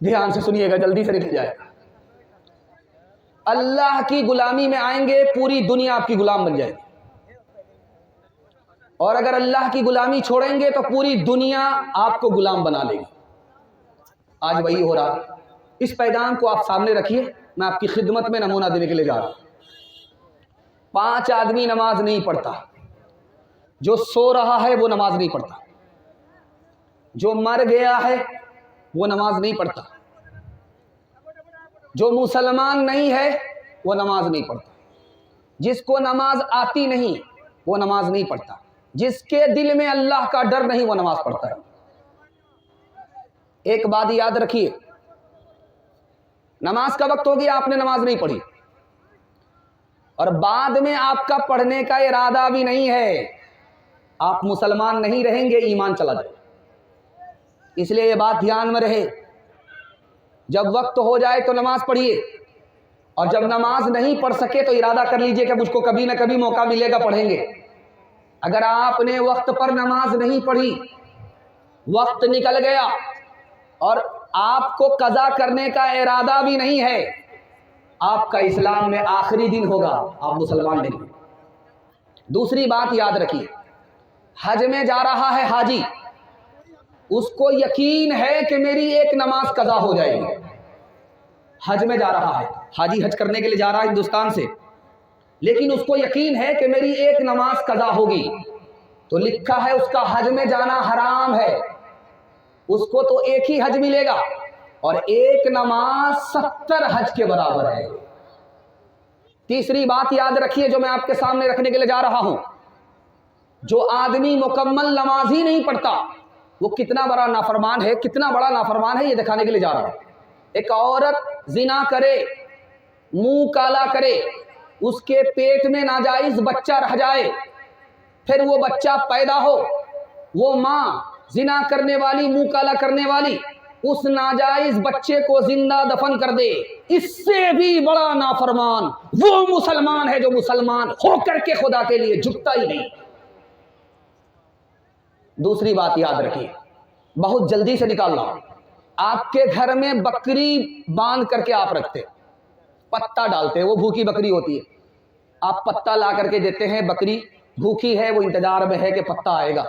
دھیان سے سنیے گا، جلدی سے نکل جائے گا۔ اللہ کی غلامی میں آئیں گے، پوری دنیا آپ کی غلام بن جائے گی، اور اگر اللہ کی غلامی چھوڑیں گے تو پوری دنیا آپ کو غلام بنا لے گی۔ آج وہی ہو رہا۔ اس پیغام کو آپ سامنے رکھیے، میں آپ کی خدمت میں نمونہ دینے کے لیے جا رہا ہوں۔ 5 آدمی نماز نہیں پڑھتا، جو سو رہا ہے وہ نماز نہیں پڑھتا، جو مر گیا ہے وہ نماز نہیں پڑھتا، جو مسلمان نہیں ہے وہ نماز نہیں پڑھتا، جس کو نماز آتی نہیں وہ نماز نہیں پڑھتا، جس کے دل میں اللہ کا ڈر نہیں وہ نماز پڑھتا ہے۔ ایک بات یاد رکھیے، نماز کا وقت ہو گیا، آپ نے نماز نہیں پڑھی، اور بعد میں آپ کا پڑھنے کا ارادہ بھی نہیں ہے، آپ مسلمان نہیں رہیں گے، ایمان چلا جائے۔ اس لیے یہ بات دھیان میں رہے، جب وقت ہو جائے تو نماز پڑھیے، اور جب نماز نہیں پڑھ سکے تو ارادہ کر لیجئے کہ مجھ کو کبھی نہ کبھی موقع ملے گا، پڑھیں گے۔ اگر آپ نے وقت پر نماز نہیں پڑھی، وقت نکل گیا اور آپ کو قضا کرنے کا ارادہ بھی نہیں ہے، آپ کا اسلام میں آخری دن ہوگا، آپ مسلمان نہیں۔ دوسری بات یاد رکھیے، حج میں جا رہا ہے حاجی، اس کو یقین ہے کہ میری ایک نماز قضا ہو جائے گی۔ حج میں جا رہا ہے حاجی، حج کرنے کے لیے جا رہا ہے ہندوستان سے، لیکن اس کو یقین ہے کہ میری ایک نماز قضا ہوگی، تو لکھا ہے اس کا حج میں جانا حرام ہے، اس کو تو ایک ہی حج ملے گا، اور ایک نماز 70 حج کے برابر ہے۔ تیسری بات یاد رکھیے جو میں آپ کے سامنے رکھنے کے لیے جا رہا ہوں، جو آدمی مکمل نماز ہی نہیں پڑھتا وہ کتنا بڑا نافرمان ہے، کتنا بڑا نافرمان ہے، یہ دکھانے کے لیے جا رہا ہوں۔ ایک عورت زنا کرے، منہ کالا کرے، اس کے پیٹ میں ناجائز بچہ رہ جائے، پھر وہ بچہ پیدا ہو، وہ ماں زنا کرنے والی، منہ کالا کرنے والی اس ناجائز بچے کو زندہ دفن کر دے، اس سے بھی بڑا نافرمان وہ مسلمان ہے جو مسلمان ہو کر کے خدا کے لیے جھکتا ہی نہیں۔ دوسری بات یاد رکھیے، بہت جلدی سے نکالنا، آپ کے گھر میں بکری باندھ کر کے آپ رکھتے، پتہ ڈالتے، وہ بھوکی بکری ہوتی ہے، آپ پتہ لا کر کے دیتے ہیں، بکری بھوکی ہے، وہ انتظار میں ہے کہ پتہ آئے گا،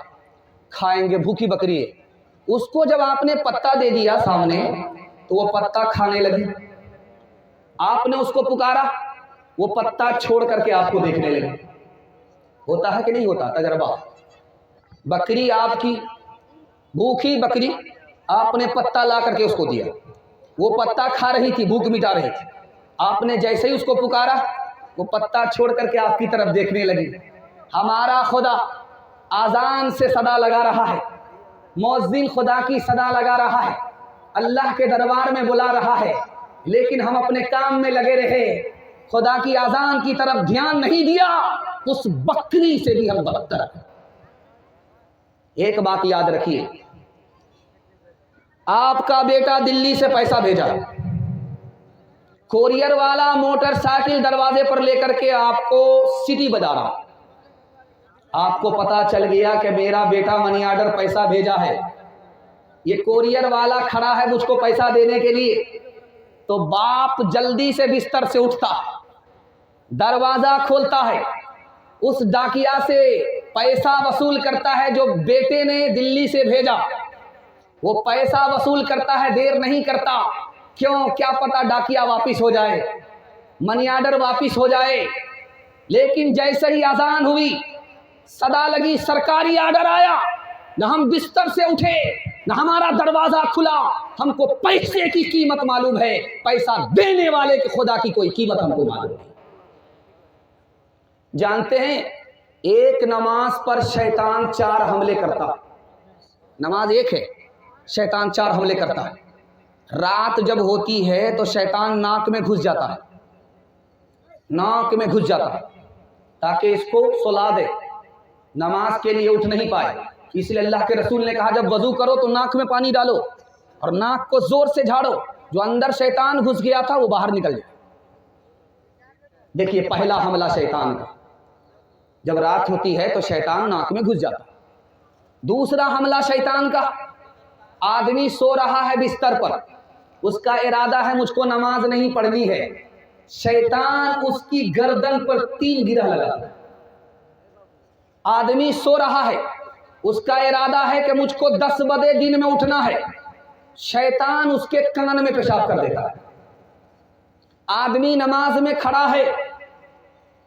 کھائیں گے، بھوکی بکری ہے۔ اس کو جب آپ نے پتہ دے دیا سامنے تو وہ پتہ کھانے لگی، آپ نے اس کو پکارا، وہ پتہ چھوڑ کر کے آپ کو دیکھنے لگی۔ ہوتا ہے کہ نہیں ہوتا تجربہ؟ بکری آپ کی، بھوکی بکری، آپ نے پتہ لا کر کے اس کو دیا، وہ پتہ کھا رہی تھی، بھوک مٹا رہی تھی، آپ نے جیسے ہی اس کو پکارا وہ پتہ چھوڑ کر کے آپ کی طرف دیکھنے لگی۔ ہمارا خدا اذان سے صدا لگا رہا ہے، مؤذن خدا کی صدا لگا رہا ہے، اللہ کے دربار میں بلا رہا ہے، لیکن ہم اپنے کام میں لگے رہے، خدا کی اذان کی طرف دھیان نہیں دیا، اس بکری سے بھی ہم بدتر ہیں۔ ایک بات یاد رکھیے، آپ کا بیٹا دلی سے پیسہ بھیجا، کوریئر والا موٹر سائیکل دروازے پر لے کر کے آپ کو سٹی بتا رہا، آپ کو پتا چل گیا کہ میرا بیٹا منی آرڈر پیسہ بھیجا ہے، یہ کوریئر والا کھڑا ہے مجھ کو پیسہ دینے کے لیے، تو باپ جلدی سے بستر سے اٹھتا، دروازہ کھولتا ہے، اس ڈاکیا سے پیسہ وصول کرتا ہے جو بیٹے نے دلی سے بھیجا، وہ پیسہ وصول کرتا ہے، دیر نہیں کرتا، کیوں؟ کیا پتا ڈاکیا واپس ہو جائے، منی آرڈر واپس ہو جائے۔ لیکن جیسے ہی اذان ہوئی، صدا لگی، سرکاری آرڈر آیا، نہ ہم بستر سے اٹھے نہ ہمارا دروازہ کھلا، ہم کو پیسے کی قیمت معلوم ہے، پیسہ دینے والے کے خدا کی کوئی قیمت ہم کو معلوم ہے۔ جانتے ہیں ایک نماز پر شیطان 4 حملے کرتا، نماز ایک ہے، شیطان 4 حملے کرتا ہے۔ رات جب ہوتی ہے تو شیطان ناک میں گھس جاتا ہے، ناک میں گھس جاتا ہے تاکہ اس کو سلا دے، نماز کے لیے اٹھ نہیں پائے۔ اس لیے اللہ کے رسول نے کہا جب وضو کرو تو ناک میں پانی ڈالو اور ناک کو زور سے جھاڑو، جو اندر شیطان گھس گیا تھا وہ باہر نکل جائے۔ دیکھیے پہلا حملہ شیطان کا، جب رات ہوتی ہے تو شیطان ناک میں گھس جاتا۔ دوسرا حملہ شیطان کا، آدمی سو رہا ہے بستر پر، اس کا ارادہ ہے مجھ کو نماز نہیں پڑھنی ہے، شیطان اس کی گردن پر 3 گرہ لگا۔ آدمی سو رہا ہے، اس کا ارادہ ہے کہ مجھ کو 10 بجے دن میں اٹھنا ہے، شیطان اس کے کان میں پیشاب کر دیتا ہے۔ آدمی نماز میں کھڑا ہے،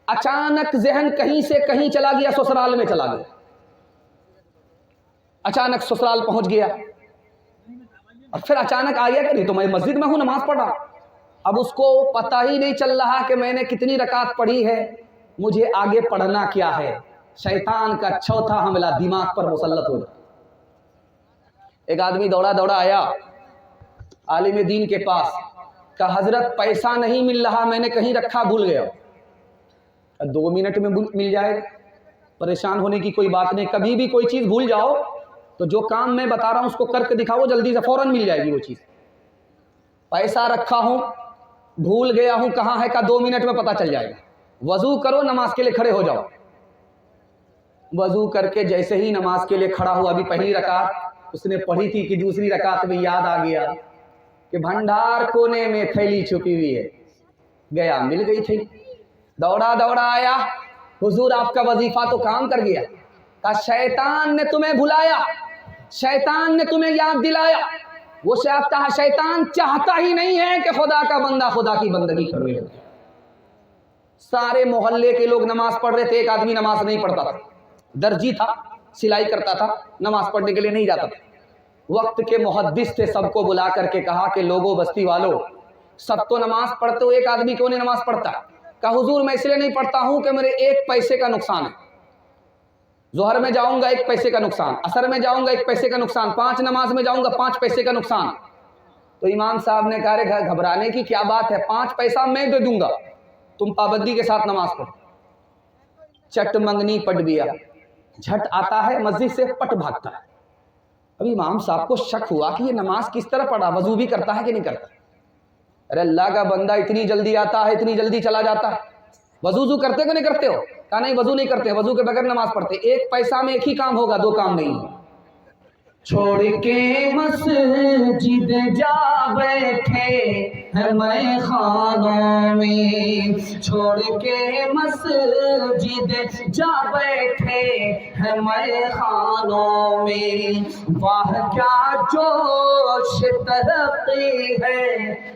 اچانک ذہن کہیں سے کہیں چلا گیا، سسرال میں چلا گیا، اچانک سسرال پہنچ گیا، اور پھر اچانک آ گیا کہ نہیں تو میں مسجد میں ہوں، نماز پڑھ رہا۔ اب اس کو پتہ ہی نہیں چل رہا کہ میں نے کتنی رکعت پڑھی ہے، مجھے آگے پڑھنا کیا ہے۔ شیطان کا چوتھا حملہ دماغ پر مسلط ہو جائے۔ ایک آدمی دوڑا دوڑا آیا عالم دین کے پاس، کہا حضرت پیسہ نہیں مل رہا، میں نے کہیں رکھا بھول گیا۔ 2 منٹ میں مل جائے گا، پریشان ہونے کی کوئی بات نہیں۔ کبھی بھی کوئی چیز بھول جاؤ تو جو کام میں بتا رہا ہوں اس کو کر کے دکھاؤ، جلدی سے فوراً مل جائے گی وہ چیز۔ پیسہ رکھا ہوں، بھول گیا ہوں، کہاں ہے کا 2 منٹ میں پتہ چل جائے گا۔ وضو کرو، نماز کے لیے کھڑے ہو جاؤ۔ وضو کر کے جیسے ہی نماز کے لیے کھڑا ہوا، ابھی پہلی رکعت اس نے پڑھی تھی کہ دوسری رکعت میں یاد آ گیا کہ بھنڈار کونے میں تھیلی چھپی ہوئی ہے، گیا مل گئی تھی، دوڑا دوڑا آیا، حضور آپ کا وظیفہ تو کام کر گیا۔ کہا شیطان نے تمہیں بھلایا، شیطان نے تمہیں یاد دلایا۔ وہ کہا شیطان چاہتا ہی نہیں ہے کہ خدا کا بندہ خدا کی بندگی کرے۔ سارے محلے کے لوگ نماز پڑھ رہے تھے، ایک آدمی نماز نہیں پڑھتا تھا، درجی تھا، سلائی کرتا تھا، نماز پڑھنے کے لیے نہیں جاتا تھا۔ وقت کے محدث تھے، سب کو بلا کر کے کہا کہ لوگوں بستی والوں، سب تو نماز پڑھتے ہو، ایک آدمی کیوں نہیں نماز پڑھتا؟ کہا حضور میں اس لیے نہیں پڑھتا ہوں کہ میرے 1 پیسے کا نقصان ہے، ظہر میں جاؤں گا 1 پیسے کا نقصان، عصر میں جاؤں گا 1 پیسے کا نقصان، 5 نماز میں جاؤں گا 5 پیسے کا نقصان۔ تو امام صاحب نے کہا گھبرانے کی کیا بات ہے، 5 پیسہ میں دے دوں گا، تم پابندی کے ساتھ نماز پڑھو۔ چٹ منگنی پٹ گیا، جھٹ آتا ہے مسجد سے، پٹ بھاگتا ہے۔ ابھی امام صاحب کو شک ہوا کہ یہ نماز کس طرح پڑھا، وضو بھی کرتا ہے کہ نہیں کرتا؟ ارے اللہ کا بندہ اتنی جلدی آتا ہے، اتنی جلدی چلا جاتا ہے، وضو کرتے کہ نہیں کرتے ہو؟ کہا نہیں وضو نہیں کرتے، وضو کے بغیر نماز پڑھتے۔ 1 پیسہ میں 1 ہی کام ہوگا، 2 کام نہیں۔ چھوڑ کے مسجد جا بیٹھے ہیں میں خانوں میں، چھوڑ کے مسجد جا بیٹھے ہیں میں خانوں میں، واہ کیا جوش ترقی ہے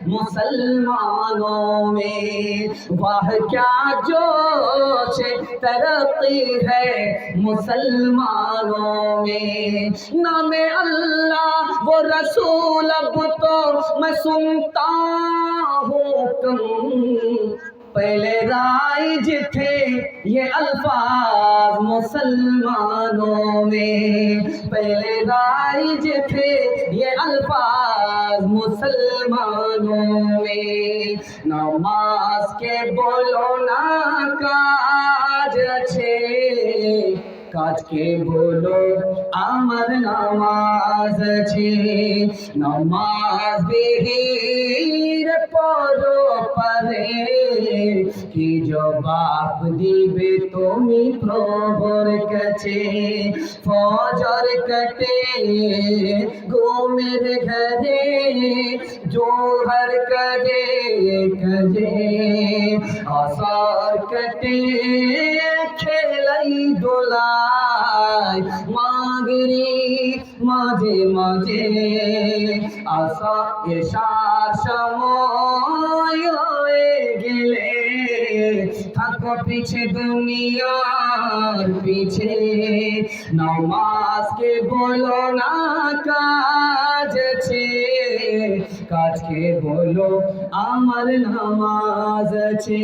مسلمانوں میں، واہ کیا جوش ترقی ہے مسلمانوں میں، نام اللہ وہ رسول اب تو میں سنتا ہوں کم، پہلے رائج تھے یہ الفاظ مسلمانوں میں، پہلے رائج تھے یہ الفاظ مسلمانوں میں، نماز کے بولو نا کاج اچھے، کاج کے بولو امر نماز چھی، نماز বিহীন পরে কি জবাব দিবে তুমি প্রভুর কাছে, ফজর কাটে ঘুমের ঘরে জোহর কাজে কাজে, আসর কাটে খেলাই দোলায় মাগরিব মাঝে মাঝে, আসা এশার সময় হয়ে গেলে থাকো পিছে দুনিয়ার পিছে, নামাজকে বলো না কাজ আছে, কাজকে বলো আমার নামাজ আছে।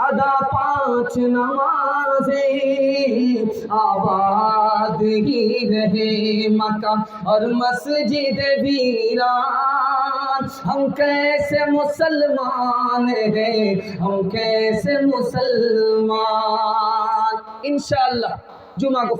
ادا 5 نمازیں آباد ہی رہے مکہ اور مسجد ویران ہم کیسے مسلمان ہیں ہم کیسے مسلمان انشاءاللہ جمعہ کو